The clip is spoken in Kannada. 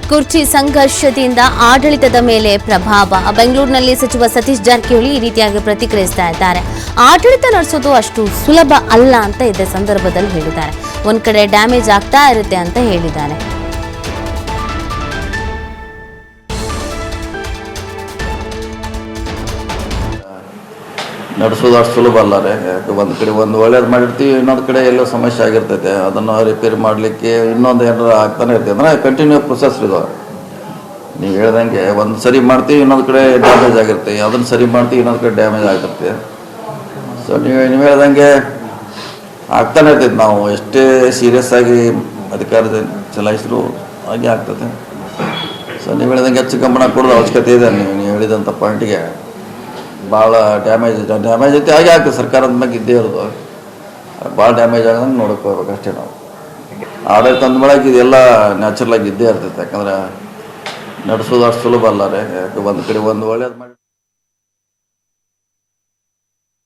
ಕುರ್ಚಿ ಸಂಘರ್ಷದಿಂದ ಆಡಳಿತದ ಮೇಲೆ ಪ್ರಭಾವ. ಬೆಂಗಳೂರಿನಲ್ಲಿ ಸಚಿವ ಸತೀಶ್ ಜಾರಕಿಹೊಳಿ ಈ ರೀತಿಯಾಗಿ ಪ್ರತಿಕ್ರಿಯಿಸ್ತಾ ಇದ್ದಾರೆ. ಆಡಳಿತ ನಡೆಸೋದು ಅಷ್ಟು ಸುಲಭ ಅಲ್ಲ ಅಂತ ಇದೇ ಸಂದರ್ಭದಲ್ಲಿ ಹೇಳಿದ್ದಾರೆ. ಒಂದ್ ಕಡೆ ಡ್ಯಾಮೇಜ್ ಆಗ್ತಾ ಇರುತ್ತೆ ಅಂತ ಹೇಳಿದ್ದಾರೆ. ನಡೆಸೋದು ಅಷ್ಟು ಸುಲಭ ಅಲ್ಲ ರೀ. ಒಂದು ಕಡೆ ಒಂದು ಒಳ್ಳೇದು ಮಾಡಿರ್ತೀವಿ, ಇನ್ನೊಂದು ಕಡೆ ಎಲ್ಲೋ ಸಮಸ್ಯೆ ಆಗಿರ್ತೈತೆ. ಅದನ್ನು ರಿಪೇರಿ ಮಾಡಲಿಕ್ಕೆ ಇನ್ನೊಂದು ಏನಾರು ಆಗ್ತಾನೆ ಇರ್ತೈತೆ. ಅಂದರೆ ಕಂಟಿನ್ಯೂ ಪ್ರೊಸೆಸ್ ಇದು. ನೀವು ಹೇಳ್ದಂಗೆ ಒಂದು ಸರಿ ಮಾಡ್ತೀವಿ, ಇನ್ನೊಂದು ಕಡೆ ಡ್ಯಾಮೇಜ್ ಆಗಿರ್ತೀವಿ. ಅದನ್ನು ಸರಿ ಮಾಡ್ತೀವಿ, ಇನ್ನೊಂದು ಕಡೆ ಡ್ಯಾಮೇಜ್ ಆಗಿರ್ತೀವಿ. ಸೊ ನೀವು ಹೇಳ್ದಂಗೆ ಆಗ್ತಾನೆ ಇರ್ತೈತೆ. ನಾವು ಎಷ್ಟೇ ಸೀರಿಯಸ್ ಆಗಿ ಅಧಿಕಾರದ ಚಲಾಯಿಸಿದ್ರು ಹಾಗೆ ಆಗ್ತದೆ. ಸೊ ನೀವು ಹೇಳ್ದಂಗೆ ಹೆಚ್ಚು ಗಮನ ಕೊಡೋದು ಅವಶ್ಯಕತೆ ಇದೆ. ನೀವು ಹೇಳಿದಂಥ ಪಾಯಿಂಟಿಗೆ ಭಾಳ ಡ್ಯಾಮೇಜ್ ಐತೆ, ಹಾಗೆ ಆಗ್ತದೆ. ಸರ್ಕಾರದ ಬಗ್ಗೆ ಇದ್ದೇ ಇರೋದು ಭಾಳ ಡ್ಯಾಮೇಜ್ ಆಗೋದಂಗೆ ನೋಡ್ಕೋಬೇಕು ಅಷ್ಟೇ. ನಾವು ಆಡಳಿತ ಅಂದ್ಮೇಲೆ ಇದೆಲ್ಲ ನ್ಯಾಚುರಲ್ ಆಗಿ ಇದ್ದೇ ಇರ್ತೈತೆ. ಯಾಕಂದ್ರೆ ನಡೆಸೋದು ಅಷ್ಟು ಸುಲಭ ಅಲ್ಲ ರೀ. ಒಂದು ಕಡೆ ಒಂದು ಒಳ್ಳೇದು ಮಾಡಿ